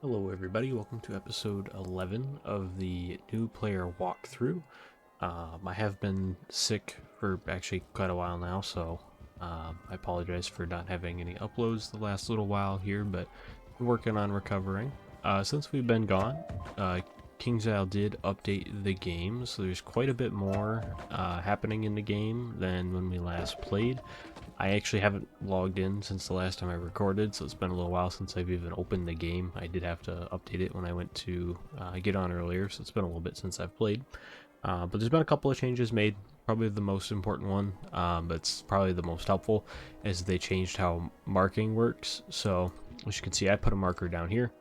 Hello everybody, welcome to episode 11 of the new player walkthrough. I have been sick for actually quite a while now, so I apologize for not having any uploads the last little while here, but I'm working on recovering. Since we've been gone, KingsIsle did update the game, so there's quite a bit more happening in the game than when we last played. I actually haven't logged in since the last time I recorded, so it's been a little while since I've even opened the game. I did have to update it when I went to get on earlier, so it's been a little bit since I've played. But there's been a couple of changes made. Probably the most important one, but it's probably the most helpful, is they changed how marking works. So as you can see, I put a marker down here.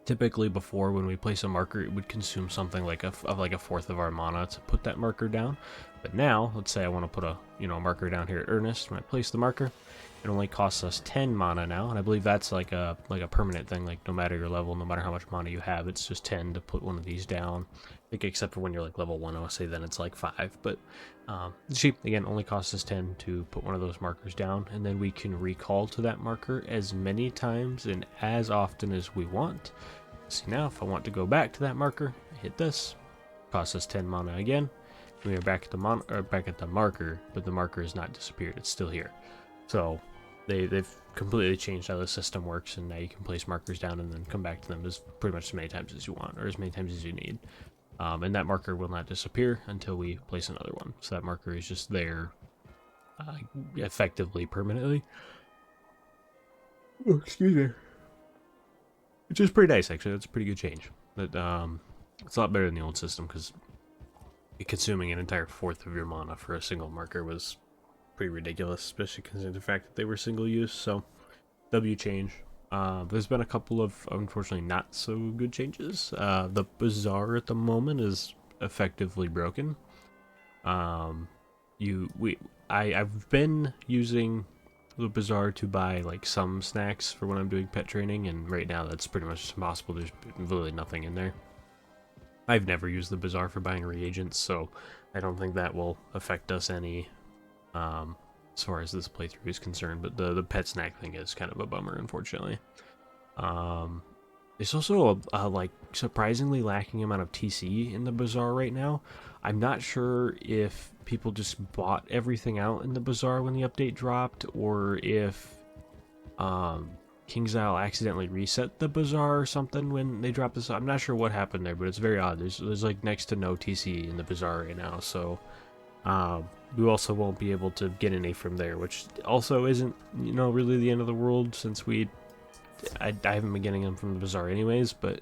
Typically before, when we place a marker, it would consume something like a fourth of our mana to put that marker down. But now, let's say I want to put a marker down here at Ernest. When I place the marker, it only costs us 10 mana now, and I believe that's like a permanent thing. Like no matter your level, no matter how much mana you have, it's just 10 to put one of these down. I think except for when you're like level 1, I would say then it's like 5. But it's cheap. Again, only costs us 10 to put one of those markers down, and then we can recall to that marker as many times and as often as we want. See, now if I want to go back to that marker, hit this, costs us 10 mana again. We are back at the marker, but the marker has not disappeared. It's still here. So they've completely changed how the system works, and now you can place markers down and then come back to them as pretty much as many times as you want, or as many times as you need. And that marker will not disappear until we place another one. So that marker is just there, effectively permanently. Oh, excuse me. Which is pretty nice, actually. That's a pretty good change. But it's a lot better than the old system, because consuming an entire fourth of your mana for a single marker was pretty ridiculous, especially considering the fact that they were single use. So W change. There's been a couple of unfortunately not so good changes. The bazaar at the moment is effectively broken. I've been using the bazaar to buy like some snacks for when I'm doing pet training, and right now that's pretty much impossible. There's literally nothing in there. I've never used the bazaar for buying reagents, so I don't think that will affect us any as far as this playthrough is concerned. But the pet snack thing is kind of a bummer, unfortunately. There's also a like surprisingly lacking amount of TC in the bazaar right now. I'm not sure if people just bought everything out in the bazaar when the update dropped, or if KingsIsle accidentally reset the bazaar or something when they dropped this. I'm not sure what happened there, but it's very odd. There's like next to no TC in the bazaar right now, so we also won't be able to get any from there, which also isn't really the end of the world, since I haven't been getting them from the bazaar anyways. But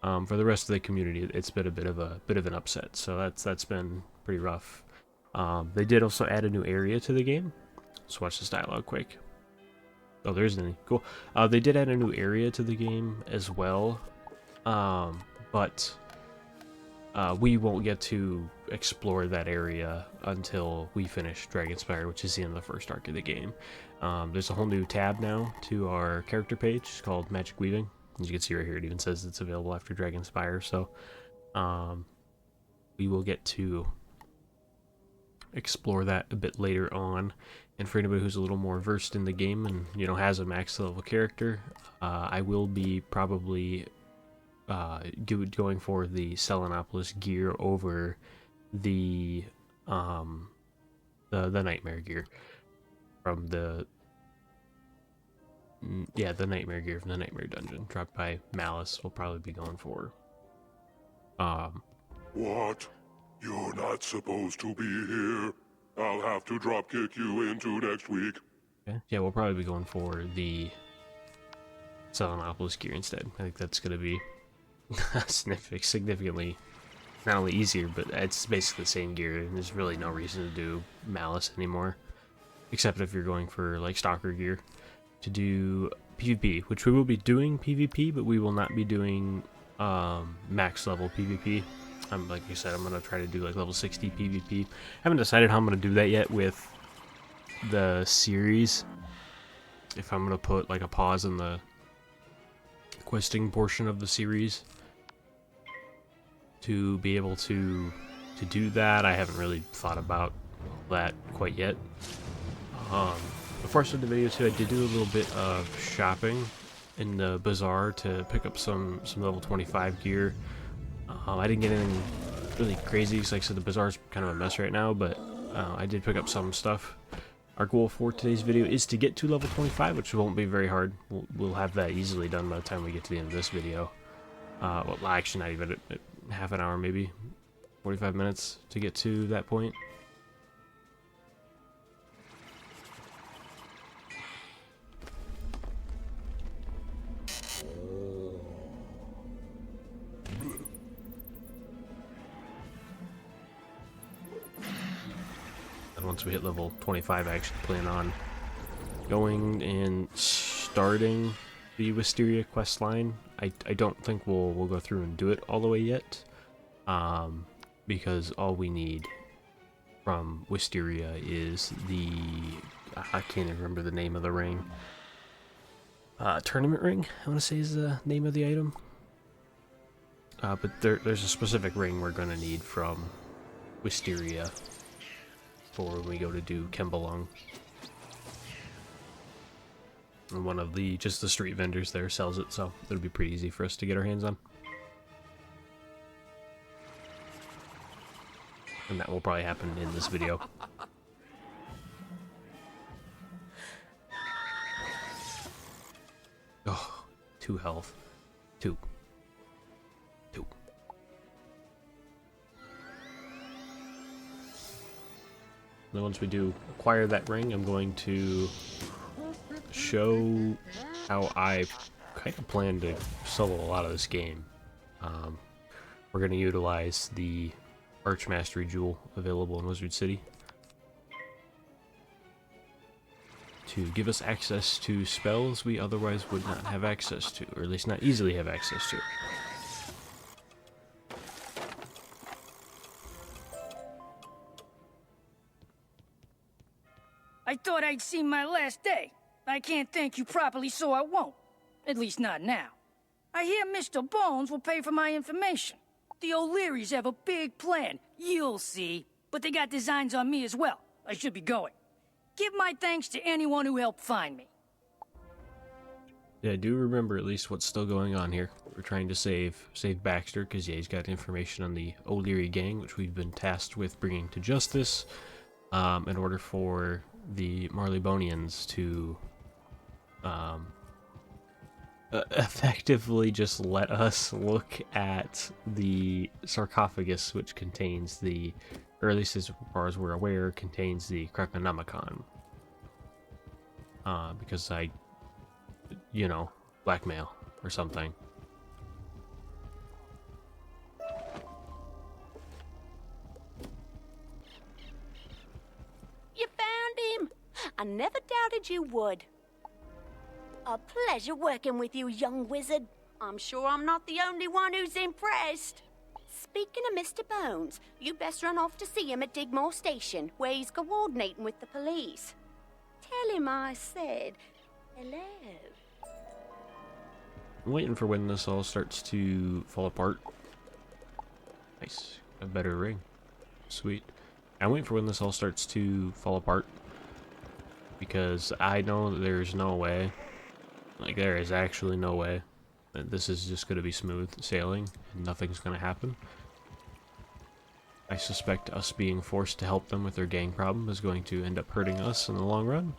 for the rest of the community, it's been a bit of an upset. So that's been pretty rough. They did also add a new area to the game. Let's watch this dialogue quick. Oh, there isn't any. Cool. They did add a new area to the game as well, but we won't get to explore that area until we finish Dragonspire, which is the end of the first arc of the game. There's a whole new tab now to our character page called Magic Weaving. As you can see right here, it even says it's available after Dragonspire, so we will get to explore that a bit later on. And for anybody who's a little more versed in the game and has a max level character, I will be probably going for the Selenopolis gear over the nightmare gear from the nightmare gear from the nightmare dungeon dropped by Malice. We'll probably be going for. What? You're not supposed to be here. I'll have to dropkick you into next week. Okay. Yeah, we'll probably be going for the Selenopolis gear instead. I think that's going to be significantly not only easier, but it's basically the same gear, and there's really no reason to do Malice anymore, except if you're going for like Stalker gear to do PvP, which we will be doing PvP, but we will not be doing max level PvP. Like you said, I'm going to try to do like level 60 PvP. I haven't decided how I'm going to do that yet with the series. If I'm going to put like a pause in the questing portion of the series to be able to do that, I haven't really thought about that quite yet. Before I started the video too, I did do a little bit of shopping in the bazaar to pick up some level 25 gear. I didn't get anything really crazy, because like I said, the bazaar's kind of a mess right now, but I did pick up some stuff. Our goal for today's video is to get to level 25, which won't be very hard. We'll have that easily done by the time we get to the end of this video. Well, actually not even, half an hour maybe, 45 minutes to get to that point. And once we hit level 25, I actually plan on going and starting the Wysteria quest line. I don't think we'll go through and do it all the way yet, because all we need from Wysteria is the, I can't even remember the name of the ring. Tournament ring, I want to say, is the name of the item. But there's a specific ring we're going to need from Wysteria for when we go to do Kembalung. And one of the street vendors there sells it, so it'll be pretty easy for us to get our hands on. And that will probably happen in this video. Oh, 2 health. 2. Then once we do acquire that ring, I'm going to show how I kind of plan to solo a lot of this game. We're going to utilize the Archmastery jewel available in Wizard City to give us access to spells we otherwise would not have access to, or at least not easily have access to. I thought I'd seen my last day. I can't thank you properly, so I won't. At least not now. I hear Mr. Bones will pay for my information. The O'Learys have a big plan. You'll see. But they got designs on me as well. I should be going. Give my thanks to anyone who helped find me. Yeah, I do remember at least what's still going on here. We're trying to save Baxter, because yeah, he's got information on the O'Leary gang, which we've been tasked with bringing to justice, in order for the Marleybonians to effectively just let us look at the sarcophagus, which contains the, or at least as far as we're aware, contains the Necronomicon. Because blackmail or something. You found him! I never doubted you would. A pleasure working with you, young wizard. I'm sure I'm not the only one who's impressed. Speaking of Mr. Bones, you best run off to see him at Digmore Station, where he's coordinating with the police. Tell him I said hello. I'm waiting for when this all starts to fall apart. Nice. A better ring. Sweet. I'm waiting for when this all starts to fall apart, because I know that there's no way, like there is actually no way, that this is just going to be smooth sailing and nothing's going to happen. I suspect us being forced to help them with their gang problem is going to end up hurting us in the long run.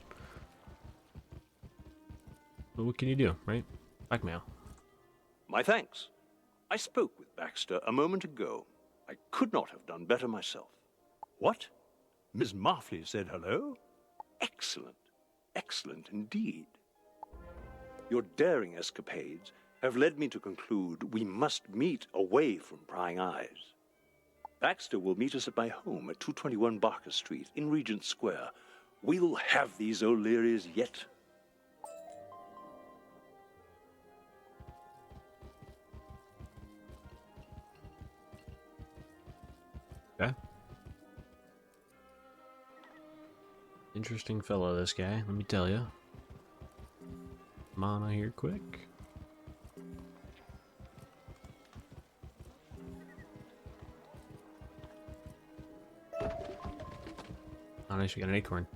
But what can you do, right? Blackmail. My thanks. I spoke with Baxter a moment ago. I could not have done better myself. What? Miss Marfley said hello? Excellent. Excellent indeed. Your daring escapades have led me to conclude we must meet away from prying eyes. Baxter will meet us at my home at 221 Barker Street in Regent Square. We'll have these O'Learys yet. Okay. Interesting fellow, this guy, let me tell you. Mana here quick. Oh, nice, we got an acorn.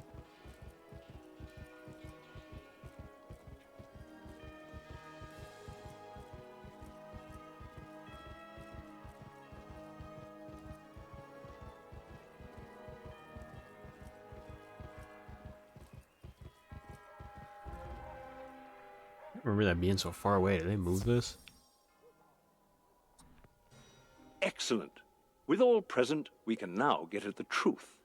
remember that being so far away. Did they move this? Excellent. With all present, we can now get at the truth.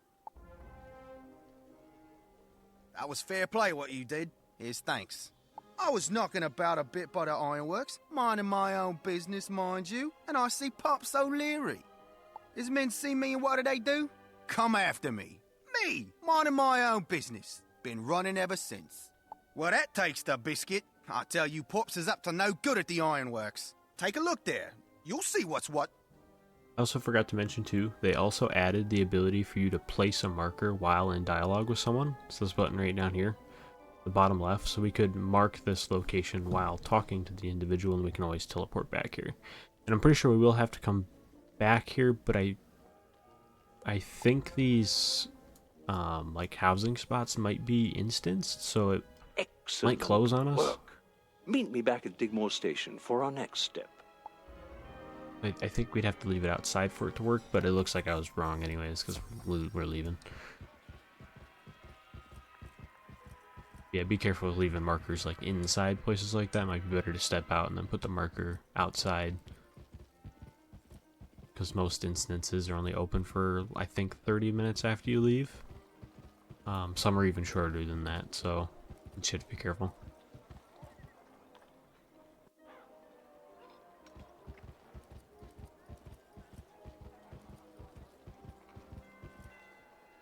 That was fair play what you did. Here's thanks. I was knocking about a bit by the Ironworks, minding my own business, mind you, and I see Pops O'Leary. His men see me and what do? Come after me. Me, minding my own business. Been running ever since. Well, that takes the biscuit. I tell you, Pops is up to no good at the Ironworks. Take a look there. You'll see what's what. I also forgot to mention too, they also added the ability for you to place a marker while in dialogue with someone. It's this button right down here, the bottom left, so we could mark this location while talking to the individual, and we can always teleport back here. And I'm pretty sure we will have to come back here, but I think these like housing spots might be instanced, so it Excellent might close on us. work. Meet me back at Digmore Station for our next step. I think we'd have to leave it outside for it to work, but it looks like I was wrong anyways, because we're leaving. Yeah, be careful with leaving markers like inside places like that. Might be better to step out and then put the marker outside, because most instances are only open for, I think, 30 minutes after you leave. Some are even shorter than that, so you should be careful.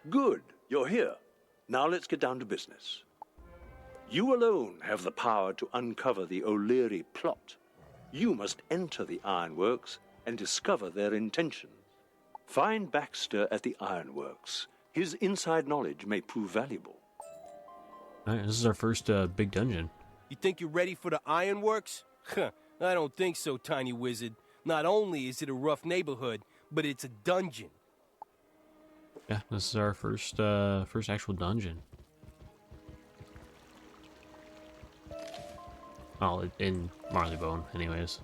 Good, you're here. Now let's get down to business. You alone have the power to uncover the O'Leary plot. You must enter the Ironworks and discover their intentions. Find Baxter at the Ironworks. His inside knowledge may prove valuable. Alright, this is our first big dungeon. You think you're ready for the Ironworks? Huh, I don't think so, tiny wizard. Not only is it a rough neighborhood, but it's a dungeon. Yeah, this is our first actual dungeon. Oh, in Marleybone, anyways.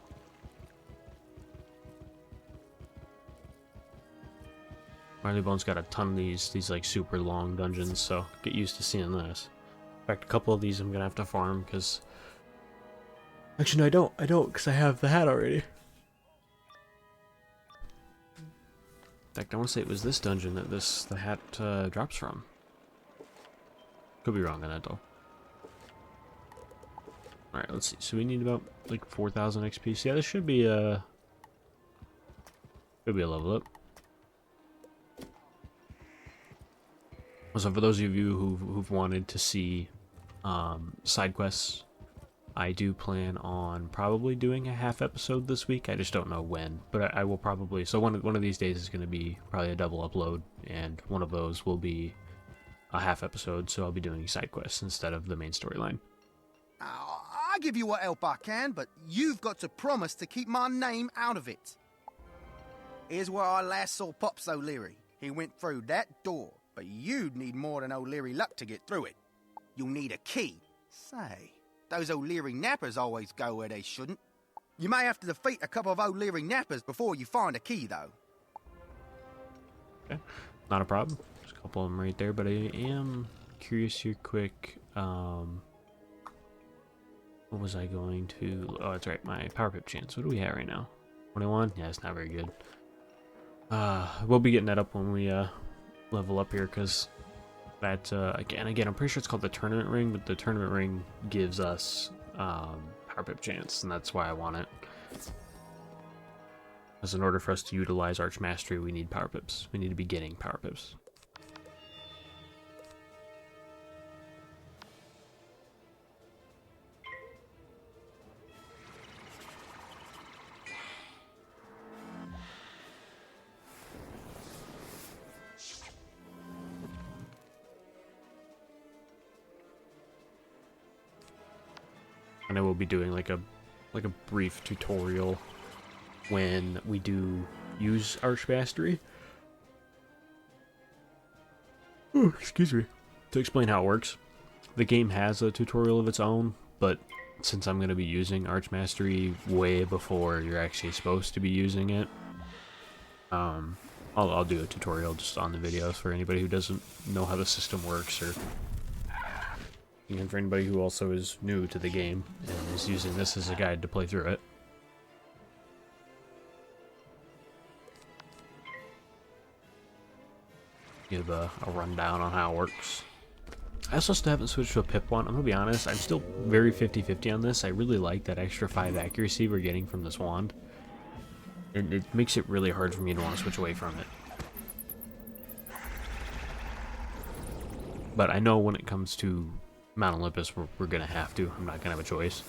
Marleybone's got a ton of these like super long dungeons, so get used to seeing this. In fact, a couple of these I'm gonna have to farm because. Actually, no, I don't, because I have the hat already. In fact, I want to say it was this dungeon that the hat drops from. Could be wrong on that though. Alright, let's see. So we need about like 4,000 XP. So yeah, this should be a level up. So for those of you who've wanted to see side quests, I do plan on probably doing a half episode this week. I just don't know when, but I will probably. So one of these days is going to be probably a double upload, and one of those will be a half episode. So I'll be doing side quests instead of the main storyline. I'll give you what help I can, but you've got to promise to keep my name out of it. Here's where I last saw Pops O'Leary. He went through that door, but you'd need more than O'Leary luck to get through it. You'll need a key. Say, those O'Leary nappers always go where they shouldn't. You may have to defeat a couple of O'Leary nappers before you find a key, though. Okay, not a problem. There's a couple of them right there, but I am curious here quick. What was I going to... Oh, that's right, my power pip chance. What do we have right now? 21? Yeah, it's not very good. We'll be getting that up when we level up here, because that, again, I'm pretty sure it's called the tournament ring, but the tournament ring gives us power pip chance, and that's why I want it. Because in order for us to utilize Archmastery, we need power pips. We need to be getting power pips. And I will be doing like a brief tutorial when we do use Archmastery. Oh, excuse me. To explain how it works. The game has a tutorial of its own, but since I'm going to be using Archmastery way before you're actually supposed to be using it, I'll do a tutorial just on the videos for anybody who doesn't know how the system works or And for anybody who also is new to the game and is using this as a guide to play through it. Give a rundown on how it works. I also still haven't switched to a pip one. I'm gonna be honest, I'm still very 50-50 on this. I really like that extra 5 accuracy we're getting from this wand. And it makes it really hard for me to want to switch away from it. But I know when it comes to Mount Olympus, we're gonna have to. I'm not gonna have a choice.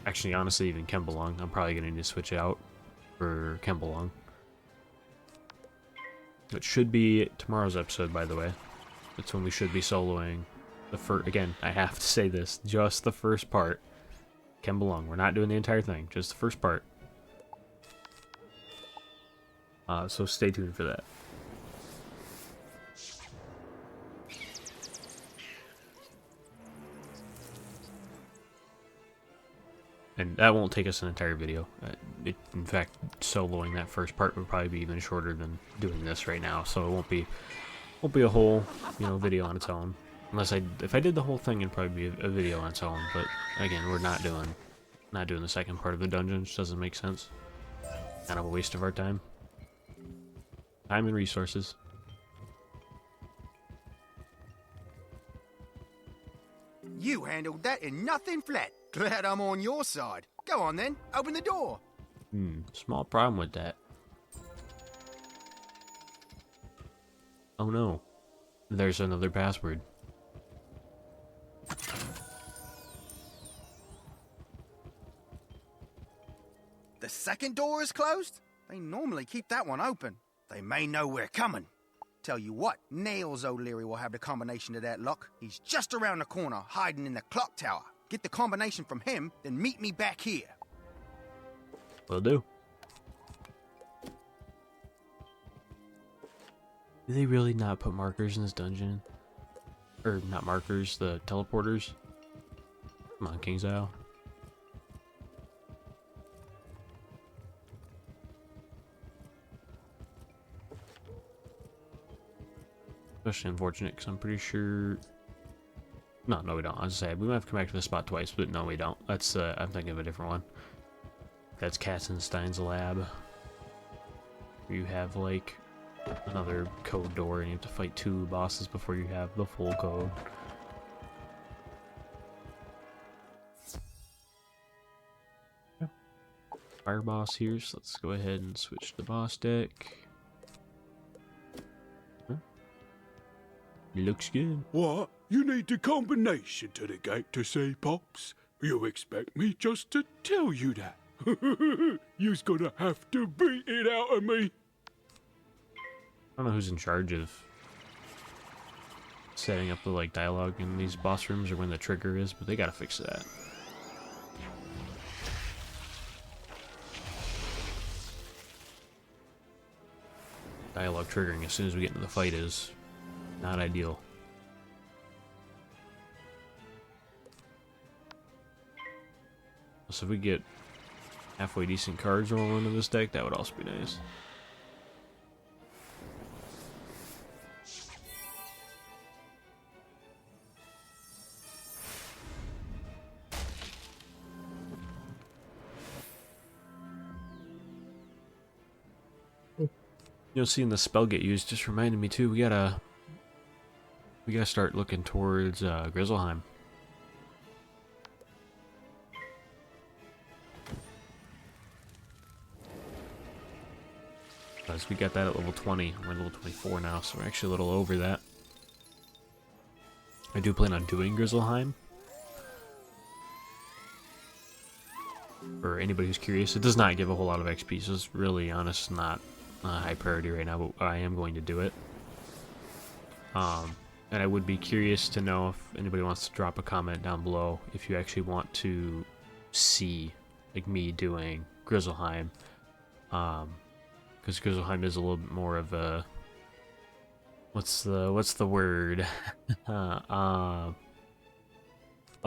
Actually, honestly, even Kembelung, I'm probably gonna need to switch out for Kembelung. It should be tomorrow's episode, by the way. That's when we should be soloing the first. Again, I have to say this: just the first part. Kembelung. We're not doing the entire thing, just the first part. So stay tuned for that. And that won't take us an entire video. In fact, soloing that first part would probably be even shorter than doing this right now. So it won't be a whole, video on its own. Unless if I did the whole thing, it'd probably be a video on its own. But again, we're not doing the second part of the dungeon, which doesn't make sense. Kind of a waste of our time. Time and resources. You handled that in nothing flat. Glad I'm on your side. Go on then, open the door. Small problem with that. Oh no. There's another password. The second door is closed? They normally keep that one open. They may know we're coming. Tell you what, Nails O'Leary will have the combination to that lock. He's just around the corner, hiding in the Clocktower. Get the combination from him, then meet me back here. Will do. Do they really not put markers in this dungeon? Or not markers, the teleporters? Come on, King's Isle. Especially unfortunate, because I'm pretty sure... No, we don't. I was gonna say, we might have to come back to this spot twice, but no, we don't. That's, I'm thinking of a different one. That's Katzenstein's lab. You have, like, another code door, and you have to fight 2 bosses before you have the full code. Yeah. Fire boss here, so let's go ahead and switch to boss deck. Looks good. What? You need the combination to the gate to see, Pops? You expect me just to tell you that? You's gonna have to beat it out of me. I don't know who's in charge of setting up the dialogue in these boss rooms or when the trigger is, but they gotta fix that. Dialogue triggering as soon as we get into the fight is not ideal. So if we get halfway decent cards rolling into this deck, that would also be nice. Seeing the spell get used just reminded me too. We gotta start looking towards Grizzleheim. Because we got that at level 20. We're at level 24 now, so we're actually a little over that. I do plan on doing Grizzleheim. For anybody who's curious, it does not give a whole lot of XP, so it's really honest, not a high priority right now, but I am going to do it. And I would be curious to know if anybody wants to drop a comment down below if you actually want to see me doing Grizzleheim. Because Grizzleheim is a little bit more of a what's the word? I'll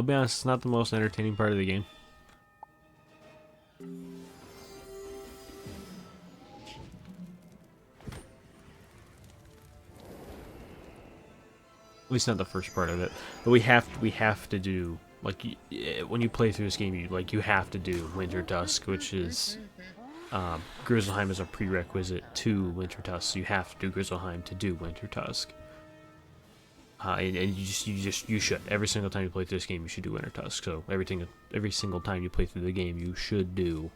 be honest, it's not the most entertaining part of the game. At least not the first part of it. But we have to do, like, when you play through this game, you have to do Winter Tusk, which is Grizzleheim is a prerequisite to Winter Tusk. So you have to do Grizzleheim to do Winter Tusk. And you should. Every single time you play through this game, you should do Winter Tusk. So every single time you play through the game, you should do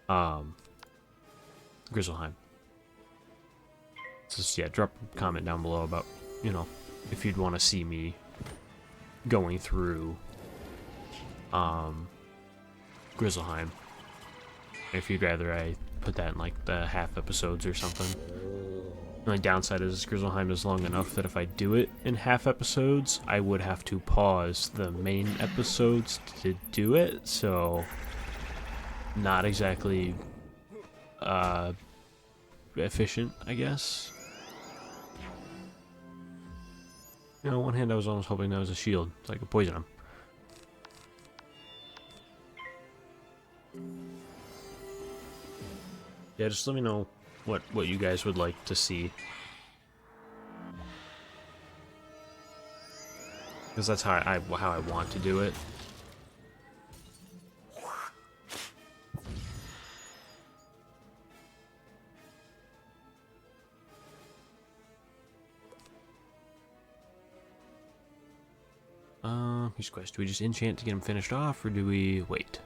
Grizzleheim. So yeah, drop a comment down below about, you know, if you'd want to see me going through Grizzleheim. If you'd rather I put that in like the half episodes or something. The only downside is Grizzleheim is long enough that if I do it in half episodes, I would have to pause the main episodes to do it, so not exactly efficient, I guess. You know, on one hand I was almost hoping that was a shield, so I could poison him. Yeah, just let me know what you guys would like to see. Because that's how I want to do it. Here's a question. Do we just enchant to get him finished off, or do we wait?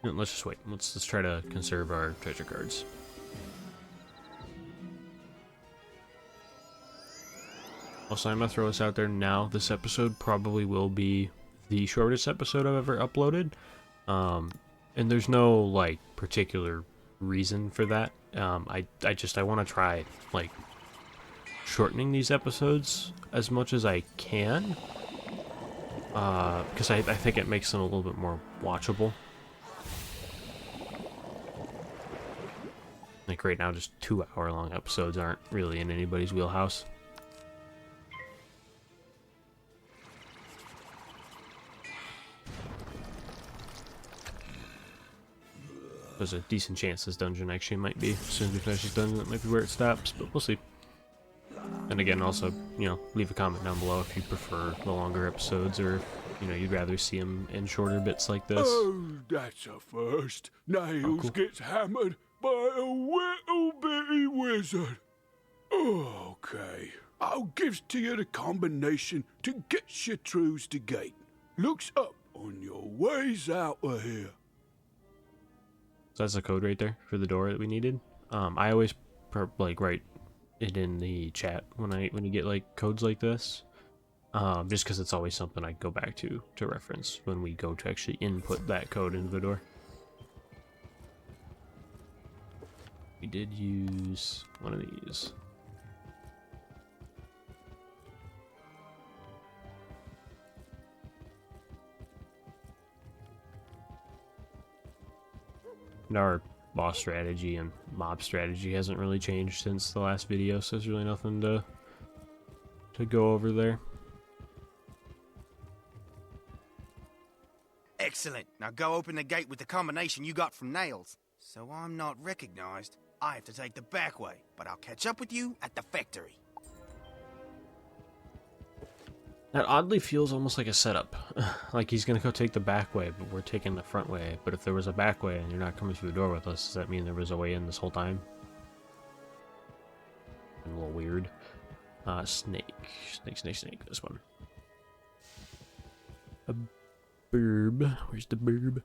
No, let's just wait. Let's try to conserve our treasure cards. Also, I'm gonna throw this out there now. This episode probably will be the shortest episode I've ever uploaded. And there's no like particular reason for that. I want to try like shortening these episodes as much as I can, because I think it makes them a little bit more watchable. Like right now, just 2-hour-long episodes aren't really in anybody's wheelhouse. There's a decent chance this dungeon actually might be. As soon as we finish this dungeon, that might be where it stops, but we'll see. And again, also, you know, leave a comment down below if you prefer the longer episodes, or if, you know, you'd rather see them in shorter bits like this. Oh, that's a first. Nails cool. gets hammered by a little bitty wizard. Okay, I'll give to you the combination to get you through the gate. Looks up on your ways out of here. So that's the code right there for the door that we needed. I always like write it in the chat when you get like codes like this, just because it's always something I go back to reference when we go to actually input that code into the door. We did use one of these. And our boss strategy and mob strategy hasn't really changed since the last video, so there's really nothing to go over there. Excellent. Now go open the gate with the combination you got from Nails. So I'm not recognized. I have to take the back way, but I'll catch up with you at the factory. That oddly feels almost like a setup. Like he's gonna go take the back way, but we're taking the front way. But if there was a back way and you're not coming through the door with us, does that mean there was a way in this whole time? A little weird. Snake. Snake. This one. A burb. Where's the burb?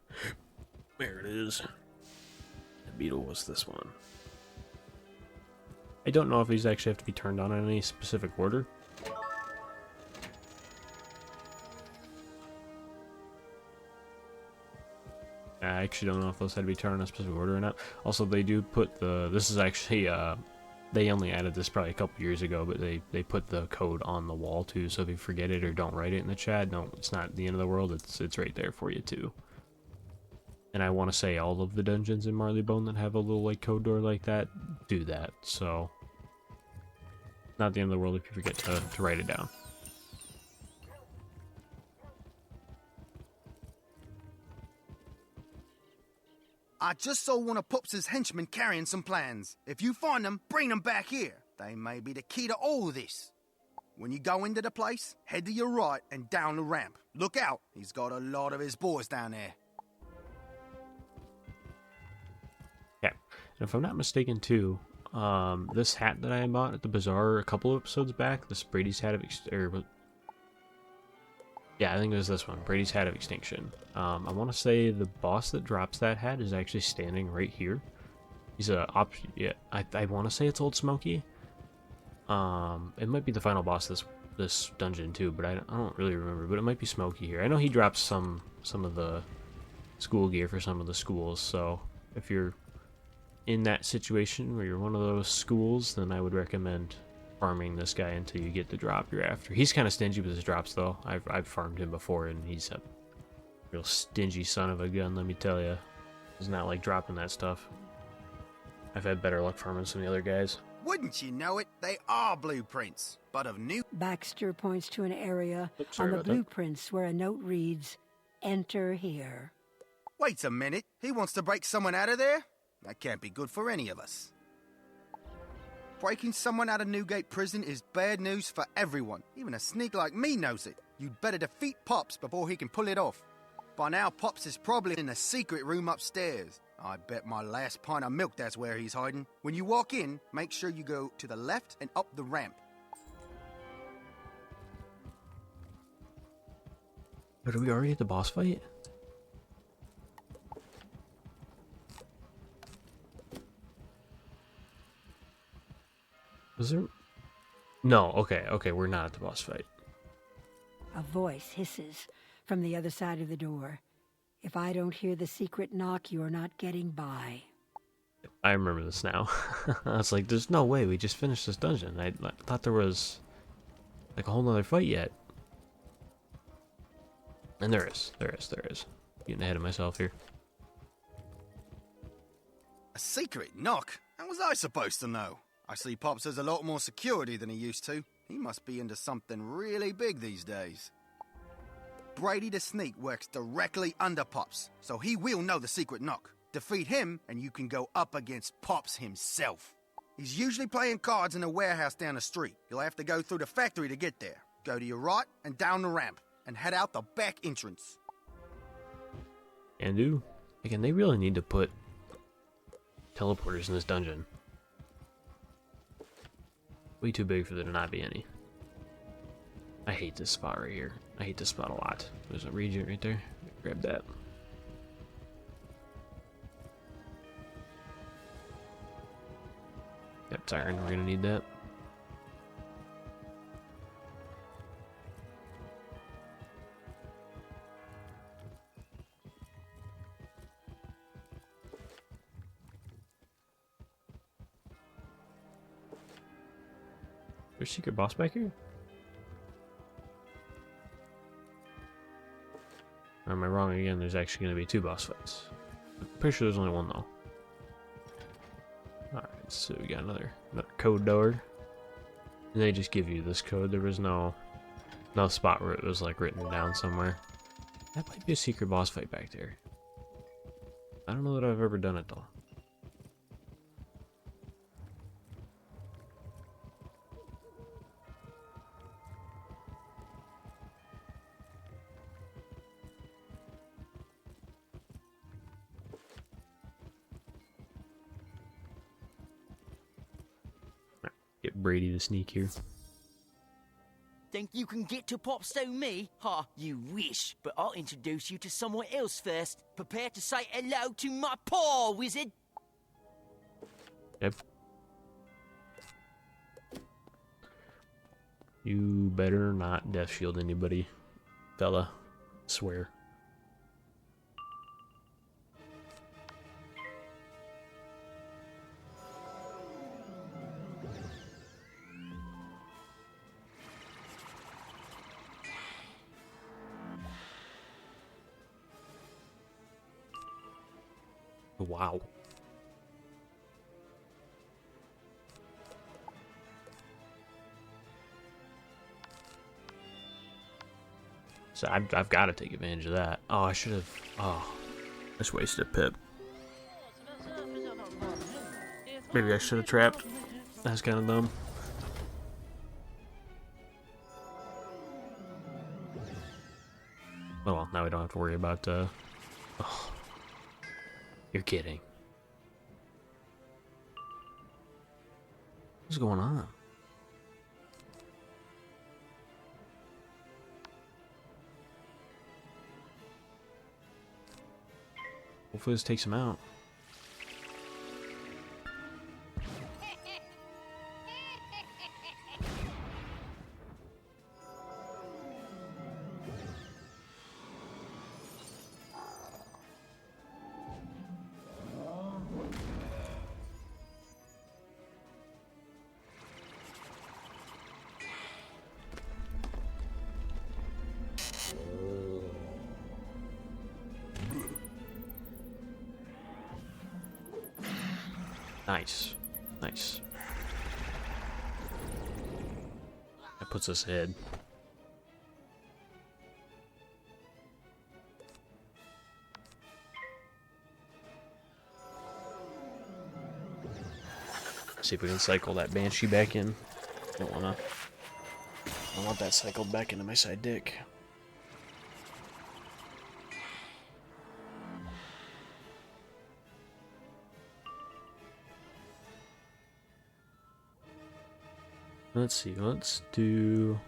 There it is. The beetle was this one. I don't know if these actually have to be turned on in any specific order. I actually don't know if those had to be turned in a specific order or not. Also, they do put this is actually, they only added this probably a couple years ago, but they put the code on the wall too, so if you forget it or don't write it in the chat, no, it's not the end of the world, it's right there for you too. And I want to say all of the dungeons in Marleybone that have a little like code door like that, do that, so not the end of the world if you forget to write it down. I just saw one of Pops's henchmen carrying some plans. If you find them, bring them back here. They may be the key to all this. When you go into the place, head to your right and down the ramp. Look out, he's got a lot of his boys down there. Yeah, and if I'm not mistaken too, this hat that I bought at the bazaar a couple of episodes back, this Brady's Hat of yeah, I think it was this one, Brady's Hat of Extinction. I want to say the boss that drops that hat is actually standing right here. He's yeah, I want to say it's Old Smoky. It might be the final boss this dungeon too, but I don't really remember. But it might be Smoky here. I know he drops some of the school gear for some of the schools. So if you're in that situation where you're one of those schools, then I would recommend farming this guy until you get the drop you're after. He's kind of stingy with his drops though. I've farmed him before, and he's a real stingy son of a gun. Let me tell you, he's not like dropping that stuff. I've had better luck farming some of the other guys. Wouldn't you know it, they are blueprints, but of new... Baxter points to an area on the blueprints where a note reads, "Enter here." Wait a minute, he wants to break someone out of there? That can't be good for any of us. Breaking someone out of Newgate Prison is bad news for everyone. Even a sneak like me knows it. You'd better defeat Pops before he can pull it off. By now, Pops is probably in a secret room upstairs. I bet my last pint of milk that's where he's hiding. When you walk in, make sure you go to the left and up the ramp. But are we already at the boss fight? Was there... No, okay, we're not at the boss fight. A voice hisses from the other side of the door. "If I don't hear the secret knock, you're not getting by." I remember this now. I was like, there's no way we just finished this dungeon. I thought there was like a whole nother fight yet. And there is. Getting ahead of myself here. A secret knock? How was I supposed to know? I see Pops has a lot more security than he used to. He must be into something really big these days. Brady the Sneak works directly under Pops, so he will know the secret knock. Defeat him, and you can go up against Pops himself. He's usually playing cards in a warehouse down the street. You'll have to go through the factory to get there. Go to your right and down the ramp, and head out the back entrance. And do. Again, they really need to put teleporters in this dungeon. Way too big for there to not be any. I hate this spot right here. I hate this spot a lot. There's a reagent right there. Grab that. That's iron. We're gonna need that. There's a secret boss back here? Or am I wrong again? There's actually going to be 2 boss fights. I'm pretty sure there's only one though. Alright, so we got another code door. And they just give you this code. There was no spot where it was like written down somewhere. That might be a secret boss fight back there. I don't know that I've ever done it though. Get Brady the Sneak here. Think you can get to Popstone me? Ha, you wish. But I'll introduce you to someone else first. Prepare to say hello to my paw, wizard. Yep. You better not death shield anybody, fella. Swear. Wow. So I've got to take advantage of that. Oh, I should have. Oh, just wasted a pip. Maybe I should have trapped. That's kind of dumb. Oh well, now we don't have to worry about, Oh, you're kidding. What's going on? Hopefully this takes him out. Nice. Nice. That puts us ahead. See if we can cycle that Banshee back in. I don't want that cycled back into my side dick. Let's see, let's do...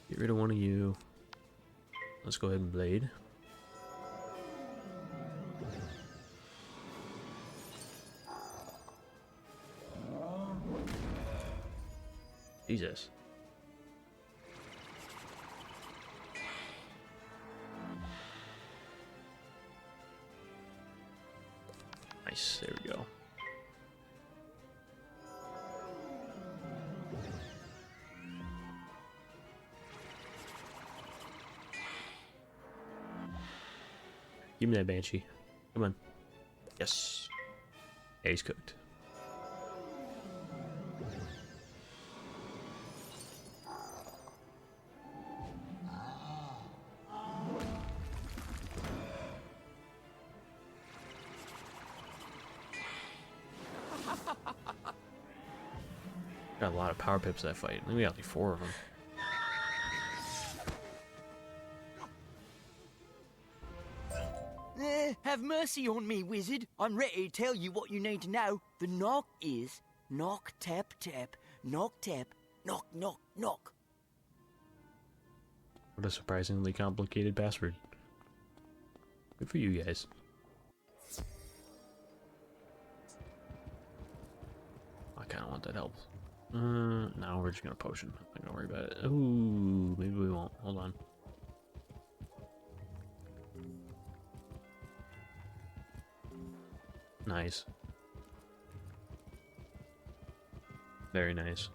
Get rid of one of you. Let's go ahead and blade. Jesus. Nice, there we go. Give me that Banshee. Come on. Yes. Yeah, he's cooked. Got a lot of power pips that fight. We got like 4 of them. Have mercy on me, wizard. I'm ready to tell you what you need to know. The knock is knock, tap, tap, knock, tap, knock, knock, knock. What a surprisingly complicated password. Good for you guys. I kind of want that help. No, we're just gonna potion. I'm not gonna worry about it. Ooh, maybe we won't. Hold on. Nice. Very nice.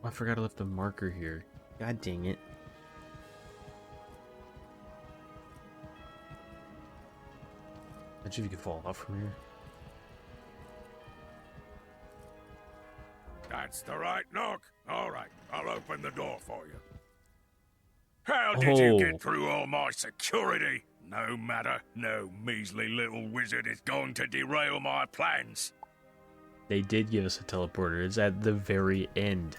I forgot I left a marker here. God dang it. Imagine if you could fall off from here. That's the right knock. All right, I'll open the door for you. How did you get through all my security? No matter. No measly little wizard is going to derail my plans. They did give us a teleporter. It's at the very end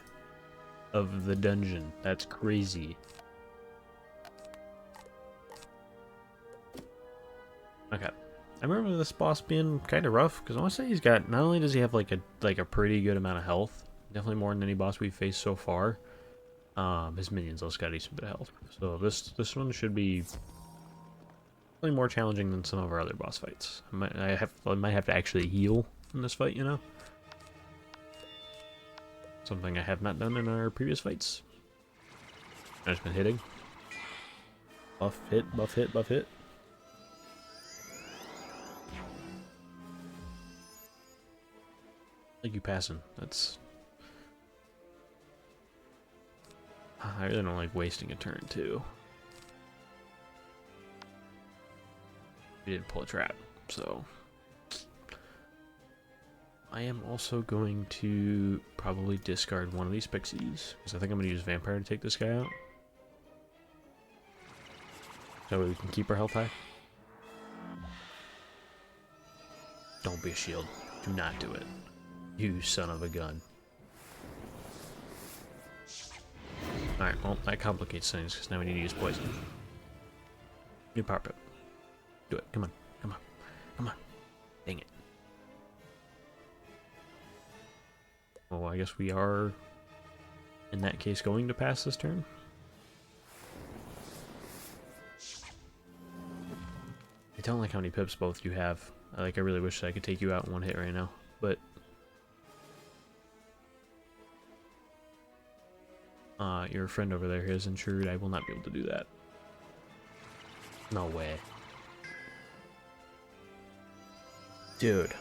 of the dungeon. That's crazy. Okay. I remember this boss being kind of rough, because I want to say he's got, not only does he have like a pretty good amount of health, definitely more than any boss we've faced so far, his minions also got a decent bit of health. So this one should be definitely more challenging than some of our other boss fights. I might have to actually heal in this fight, you know? Something I have not done in our previous fights. I've just been hitting. Buff hit, buff hit, buff hit. you passing. That's... I really don't like wasting a turn, too. We did pull a trap, so... I am also going to probably discard one of these pixies, because I think I'm going to use Vampire to take this guy out. That way we can keep our health high. Don't be a shield. Do not do it. You son of a gun. Alright, well, that complicates things, because now we need to use poison. New power pip. Do it. Come on. Come on. Come on. Dang it. Well, I guess we are, in that case, going to pass this turn. I don't like how many pips both you have. I really wish I could take you out in one hit right now, but... your friend over there is insured. I will not be able to do that. No way. Dude.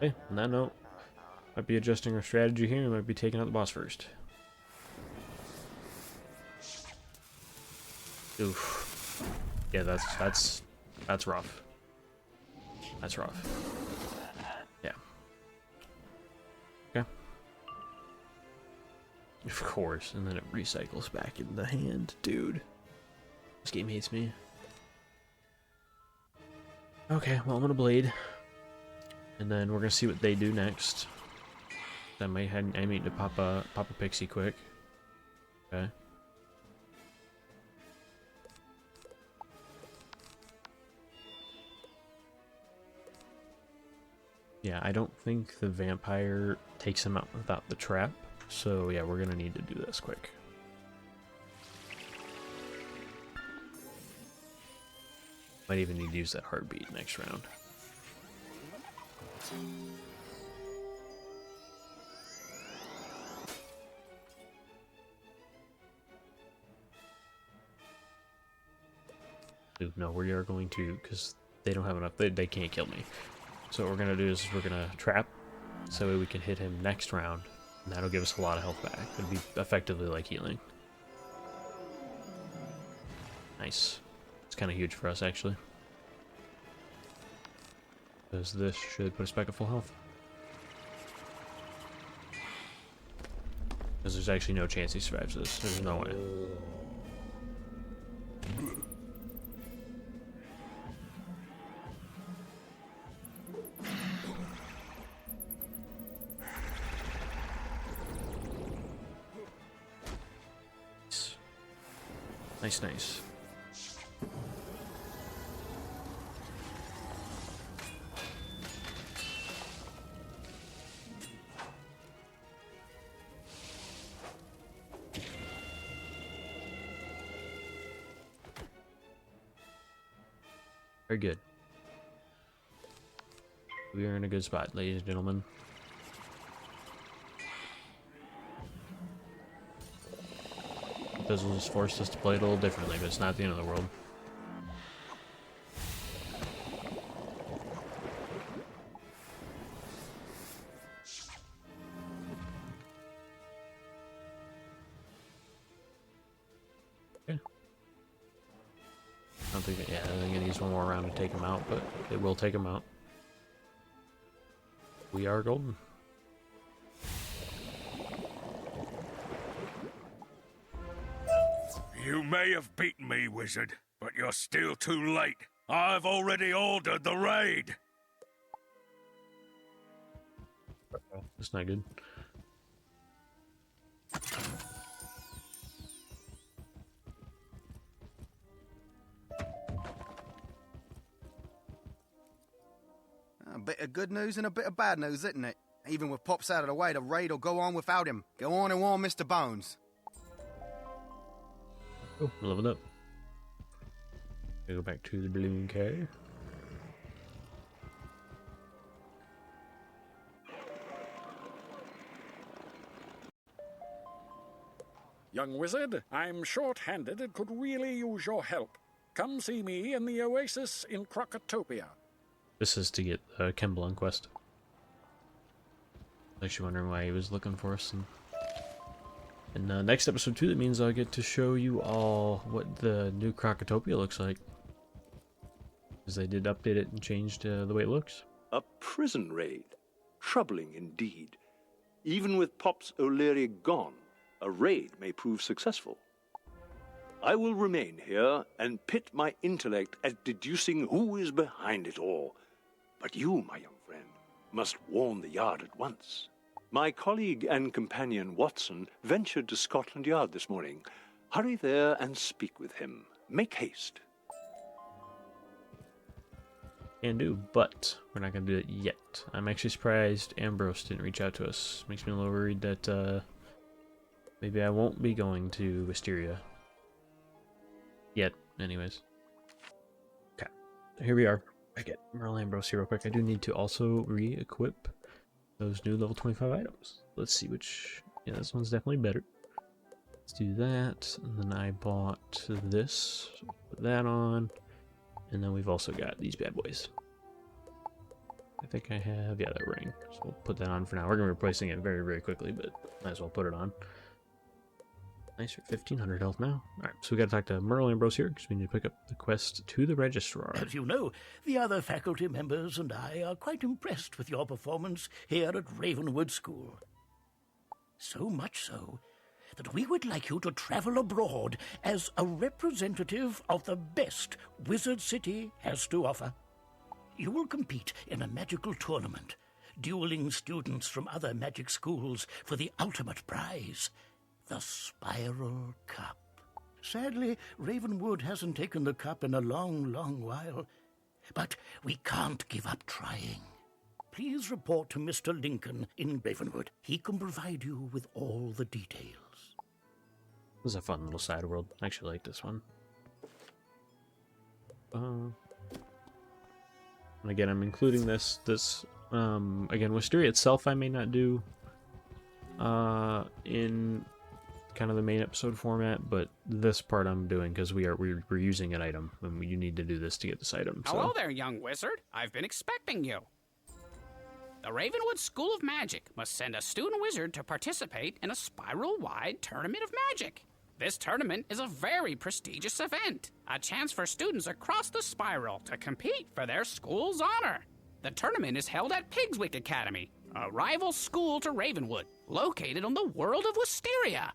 Hey, on that note, might be adjusting our strategy here. We might be taking out the boss first. Oof. Yeah, that's rough. That's rough. Yeah. Okay. Of course, and then it recycles back in the hand, dude. This game hates me. Okay, well, I'm gonna blade. And then we're gonna see what they do next. I need to pop a pixie quick. Okay. Yeah, I don't think the vampire takes him out without the trap. So yeah, we're gonna need to do this quick. Might even need to use that heartbeat next round. Dude, no, we are going to, because they don't have enough, they can't kill me. So what we're going to do is we're going to trap, so we can hit him next round, and that'll give us a lot of health back. It'll be effectively like healing. Nice. It's kind of huge for us, actually. Because this should put us back at full health. Because there's actually no chance he survives this. There's no way. Nice, nice. Very good. We are in a good spot, ladies and gentlemen. This will just force us to play it a little differently, but it's not the end of the world. Okay. I don't think, yeah, I think it needs one more round to take him out, but it will take him out. We are golden. You may have beaten me, wizard, but you're still too late. I've already ordered the raid. That's not good. A bit of good news and a bit of bad news, isn't it? Even with Pops out of the way, the raid will go on without him. Go on and warn Mr. Bones. Oh, leveled up. Go back to the balloon car. Young wizard, I'm short-handed and could really use your help. Come see me in the oasis in Crocotopia. This is to get Kemble quest. Actually wondering why he was looking for us. And next episode 2, that means I'll get to show you all what the new Crocotopia looks like. Because they did update it and changed the way it looks. A prison raid. Troubling indeed. Even with Pop's O'Leary gone, a raid may prove successful. I will remain here and pit my intellect at deducing who is behind it all. But you, my young friend, must warn the Yard at once. My colleague and companion Watson ventured to Scotland Yard this morning. Hurry there and speak with him. Make haste. Can do, but we're not going to do it yet. I'm actually surprised Ambrose didn't reach out to us. Makes me a little worried that maybe I won't be going to Wysteria. Yet, anyways. Okay, here we are. I get Merle Ambrose here real quick. I do need to also re-equip those new level 25 items. Let's see which... Yeah, this one's definitely better. Let's do that. And then I bought this. So put that on. And then we've also got these bad boys. I think I have... Yeah, that ring. So we'll put that on for now. We're going to be replacing it very, very quickly, but might as well put it on. Nice, 1500 health now. Alright, so we gotta talk to Merle Ambrose here, because we need to pick up the quest to the Registrar. As you know, the other faculty members and I are quite impressed with your performance here at Ravenwood School. So much so that we would like you to travel abroad as a representative of the best Wizard City has to offer. You will compete in a magical tournament, dueling students from other magic schools for the ultimate prize, the Spiral Cup. Sadly, Ravenwood hasn't taken the cup in a long, long while. But we can't give up trying. Please report to Mr. Lincoln in Ravenwood. He can provide you with all the details. This is a fun little side world. I actually like this one. And again, I'm including this again, Wysteria itself I may not do in kind of the main episode format, but this part I'm doing because we're using an item, and you need to do this to get this item. So. Hello there, young wizard. I've been expecting you. The Ravenwood School of Magic must send a student wizard to participate in a spiral-wide tournament of magic. This tournament is a very prestigious event, a chance for students across the spiral to compete for their school's honor. The tournament is held at Pigswick Academy, a rival school to Ravenwood, located on the world of Wysteria.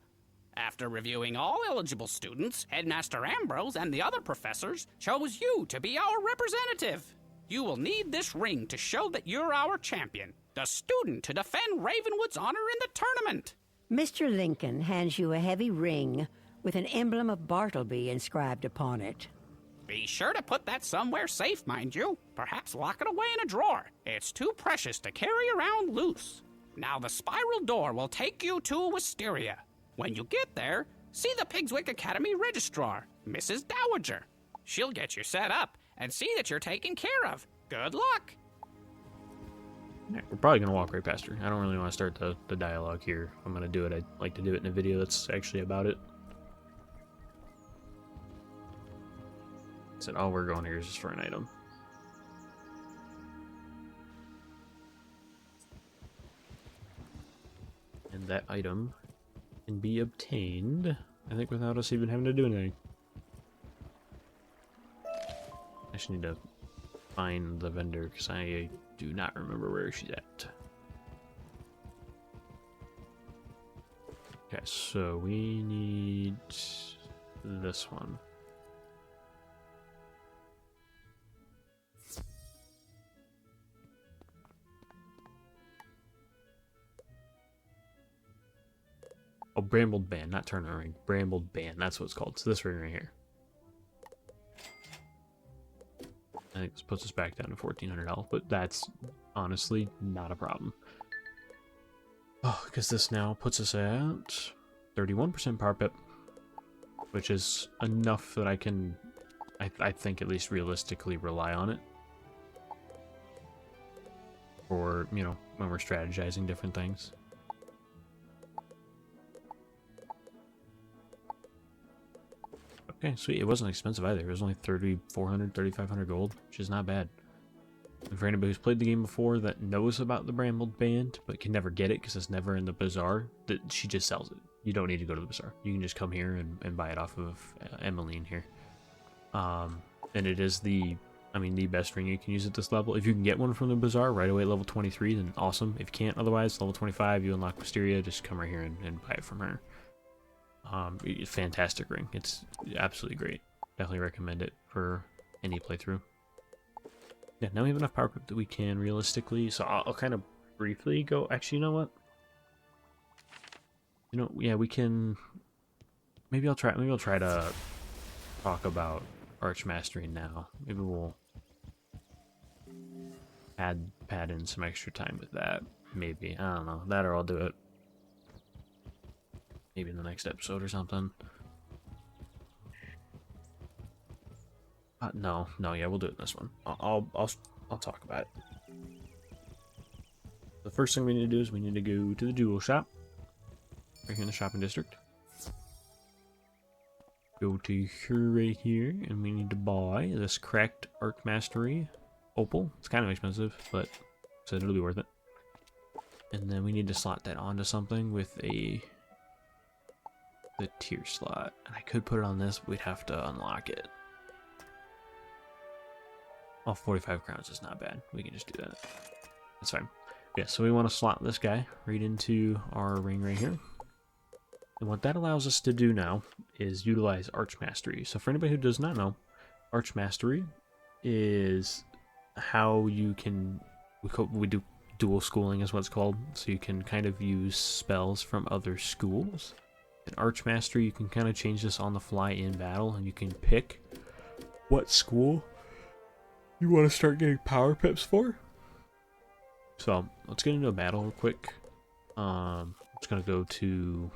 After reviewing all eligible students, Headmaster Ambrose and the other professors chose you to be our representative. You will need this ring to show that you're our champion, the student to defend Ravenwood's honor in the tournament. Mr. Lincoln hands you a heavy ring with an emblem of Bartleby inscribed upon it. Be sure to put that somewhere safe, mind you. Perhaps lock it away in a drawer. It's too precious to carry around loose. Now the spiral door will take you to Wysteria. When you get there, see the Pigswick Academy Registrar, Mrs. Dowager. She'll get you set up and see that you're taken care of. Good luck! Right, we're probably going to walk right past her. I don't really want to start the dialogue here. I'm going to do it. I'd like to do it in a video that's actually about it. Said all we're going here is just for an item. And that item can be obtained, I think, without us even having to do anything. I just need to find the vendor because I do not remember where she's at. Okay, so we need this one. Oh, Brambled Band, not Tournament Ring. Brambled Band, that's what it's called. So this ring right here. I think this puts us back down to 1400 health, but that's honestly not a problem. Oh, because this now puts us at 31% power pip, which is enough that I can, I think, at least realistically rely on it. Or, you know, when we're strategizing different things. Okay, sweet. It wasn't expensive either. It was only 3,400, 3,500 gold, which is not bad. And for anybody who's played the game before that knows about the Brambled Band, but can never get it because it's never in the bazaar, that she just sells it. You don't need to go to the bazaar. You can just come here and buy it off of Emmeline here. And it is the best ring you can use at this level. If you can get one from the bazaar right away at level 23, then awesome. If you can't, otherwise, level 25, you unlock Wisteria, just come right here and buy it from her. Fantastic ring. It's absolutely great. Definitely recommend it for any playthrough. Yeah, now we have enough power equip that we can realistically, so I'll kind of briefly go, actually, you know what? Yeah, we can, maybe I'll try to talk about Archmastery now. Maybe we'll pad in some extra time with that. Maybe, I don't know, that or I'll do it maybe in the next episode or something. No, yeah, we'll do it in this one. I'll talk about it. The first thing we need to do is we need to go to the jewel shop. Right here in the shopping district. Go to here, right here, and we need to buy this cracked Archmastery opal. It's kind of expensive, but so it'll be worth it. And then we need to slot that onto something with the tier slot. And I could put it on this, but we'd have to unlock it. Oh, 45 crowns is not bad. We can just do that. That's fine. Yeah, so we want to slot this guy right into our ring right here. And what that allows us to do now is utilize Archmastery. So for anybody who does not know, Archmastery is how you can... We do dual schooling is what it's called. So you can kind of use spells from other schools. In Archmastery, you can kind of change this on the fly in battle, and you can pick what school you want to start getting power pips for. So let's get into a battle real quick. I'm just gonna go to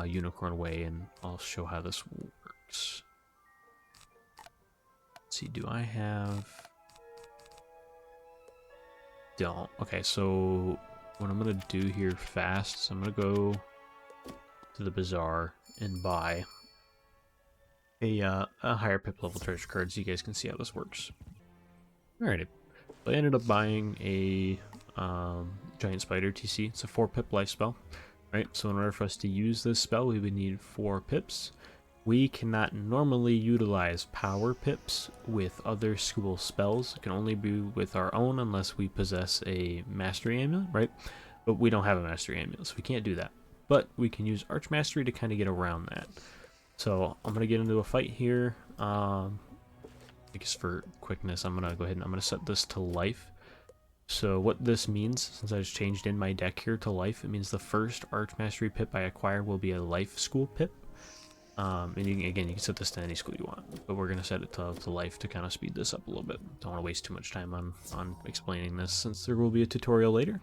Unicorn Way, and I'll show how this works. Let's see, do I have? Don't. Okay, so what I'm gonna do here fast is I'm gonna go to the bazaar and buy a higher pip level treasure card so you guys can see how this works. Alrighty. So I ended up buying a giant spider TC. It's a 4 pip life spell. Right, so in order for us to use this spell, we would need 4 pips. We cannot normally utilize power pips with other school spells. It can only be with our own unless we possess a mastery amulet, right? But we don't have a mastery amulet, so we can't do that. But we can use Archmastery to kind of get around that. So I'm gonna get into a fight here. I guess for quickness, I'm gonna go ahead and I'm gonna set this to life. So what this means, since I just changed in my deck here to life, it means the first Archmastery pip I acquire will be a life school pip. And you can set this to any school you want, but we're gonna set it to life to kind of speed this up a little bit. Don't want to waste too much time on explaining this, since there will be a tutorial later.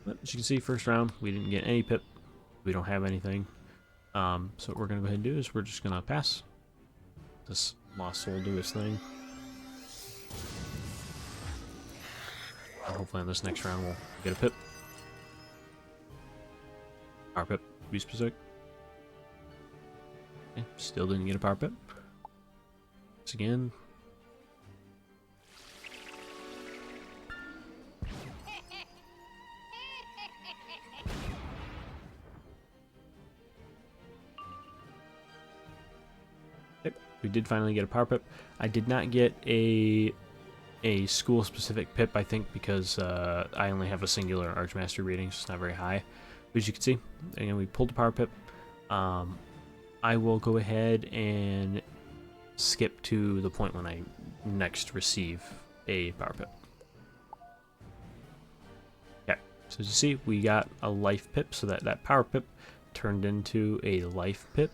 But as you can see, first round we didn't get any pip. We don't have anything. So what we're gonna go ahead and do is we're just gonna pass. This lost soul do his thing. And hopefully on this next round we'll get a pip. Power pip, to be specific. Okay, still didn't get a power pip. Once again. Okay, we did finally get a power pip. I did not get a school-specific pip, I think, because I only have a singular Archmastery rating, so it's not very high. But as you can see, again, we pulled the power pip. I will go ahead and skip to the point when I next receive a power pip. Okay, so as you see, we got a life pip, so that power pip turned into a life pip.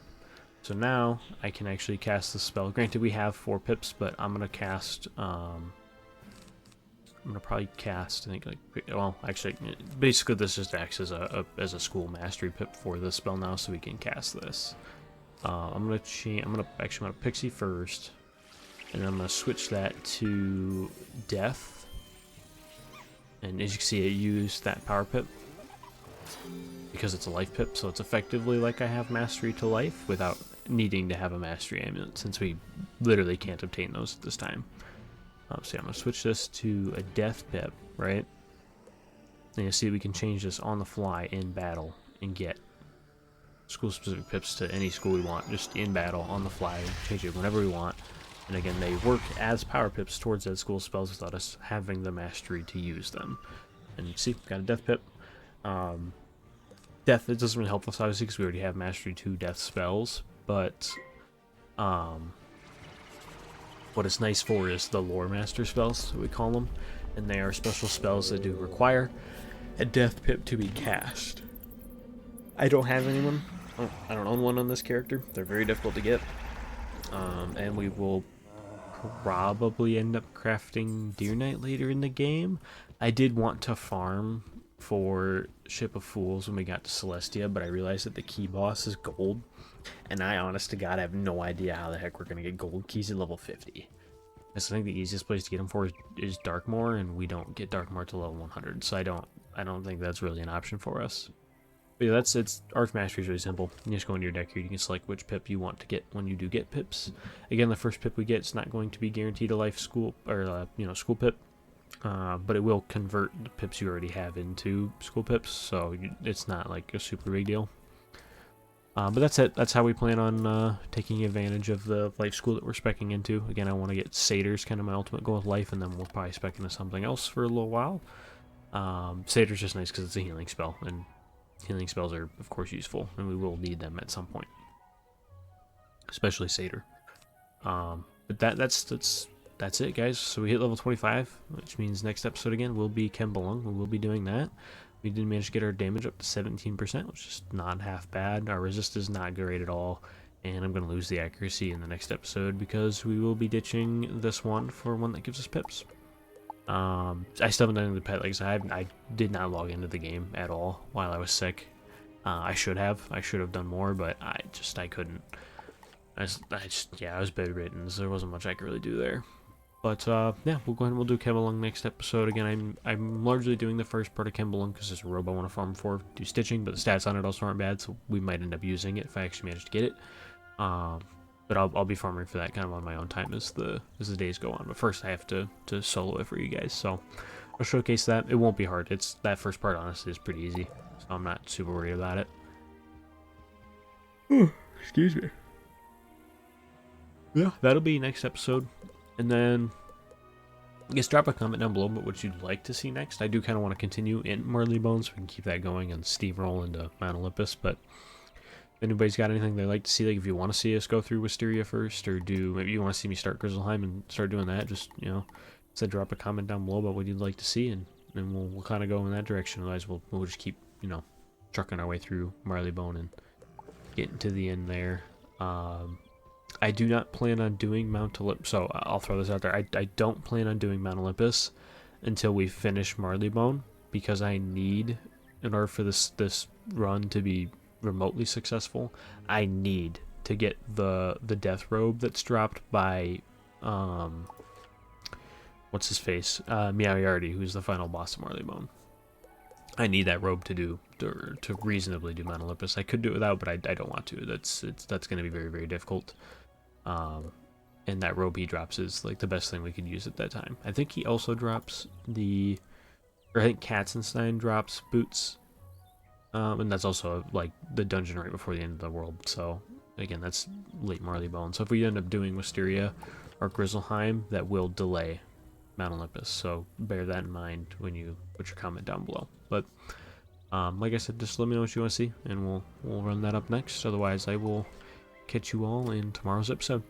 So now I can actually cast the spell. Granted, we have 4 pips, but I'm gonna cast. I'm gonna probably cast, I think, like, well, actually, basically this just acts as a school mastery pip for this spell now, so we can cast this. I'm gonna pixie first, and then I'm gonna switch that to death. And as you can see, it used that power pip. because it's a life pip, so it's effectively like I have mastery to life without needing to have a mastery amulet, since we literally can't obtain those at this time. So I'm going to switch this to a death pip, right? And you see we can change this on the fly in battle and get school-specific pips to any school we want, just in battle, on the fly, change it whenever we want. And again, they work as power pips towards that school spells without us having the mastery to use them. And you see, got a death pip. Death, it doesn't really help us, obviously, because we already have mastery to death spells, but what it's nice for is the lore master spells, so we call them, and they are special spells that do require a death pip to be cast. I don't have anyone. I don't own one on this character. They're very difficult to get. And we will probably end up crafting Deer Knight later in the game. I did want to farm for Ship of Fools when we got to Celestia, but I realized that the key boss is gold. And I, honest to God, have no idea how the heck we're going to get gold keys at level 50. I think the easiest place to get them for is Darkmoor, and we don't get Darkmoor to level 100, so I don't think that's really an option for us. But yeah, it's Archmastery is really simple. You just go into your deck here, you can select which pip you want to get when you do get pips. Again, the first pip we get is not going to be guaranteed a life school, or school pip, but it will convert the pips you already have into school pips, so it's not like a super big deal. But that's it. That's how we plan on taking advantage of the life school that we're speccing into. Again, I want to get Satyrs, kind of my ultimate goal with life, and then we'll probably spec into something else for a little while. Satyr's just nice because it's a healing spell, and healing spells are, of course, useful, and we will need them at some point. Especially Satyr. But that's it, guys. So we hit level 25, which means next episode again will be Kembelung. We will be doing that. We did manage to get our damage up to 17%, which is not half bad. Our resist is not great at all, and I'm going to lose the accuracy in the next episode because we will be ditching this one for one that gives us pips. I still haven't done the pet legs. I did not log into the game at all while I was sick. I should have done more, but I couldn't. I was bedridden, so there wasn't much I could really do there. But yeah, we'll go ahead and we'll do Kembelung next episode. Again, I'm largely doing the first part of Kembelung because there's a robe I want to farm for, do stitching, but the stats on it also aren't bad, so we might end up using it if I actually manage to get it. But I'll be farming for that kind of on my own time as the days go on. But first, I have to solo it for you guys, so I'll showcase that. It won't be hard. That first part, honestly, is pretty easy, so I'm not super worried about it. Excuse me. Yeah, that'll be next episode. And then, I guess drop a comment down below about what you'd like to see next. I do kind of want to continue in Marleybones, so we can keep that going and steamroll into Mount Olympus. But if anybody's got anything they'd like to see, like if you want to see us go through Wysteria first, or maybe you want to see me start Grizzleheim and start doing that, just, drop a comment down below about what you'd like to see, and we'll kind of go in that direction. Otherwise, we'll just keep, trucking our way through Marleybone and getting to the end there. I do not plan on doing Mount Olympus, so I'll throw this out there. I don't plan on doing Mount Olympus until we finish Marleybone, because I need, in order for this run to be remotely successful, I need to get the death robe that's dropped by, what's his face? Meow Yardy, who's the final boss of Marleybone. I need that robe to reasonably do Mount Olympus. I could do it without, but I don't want to. That's going to be very, very difficult. And that robe he drops is like the best thing we could use at that time. I think he also drops I think Katzenstein drops boots, and that's also like the dungeon right before the end of the world. So again, that's late Marleybone. So if we end up doing Wysteria or Grizzleheim, that will delay Mount Olympus. So bear that in mind when you put your comment down below. But like I said, just let me know what you want to see, and we'll run that up next. Otherwise, I will catch you all in tomorrow's episode.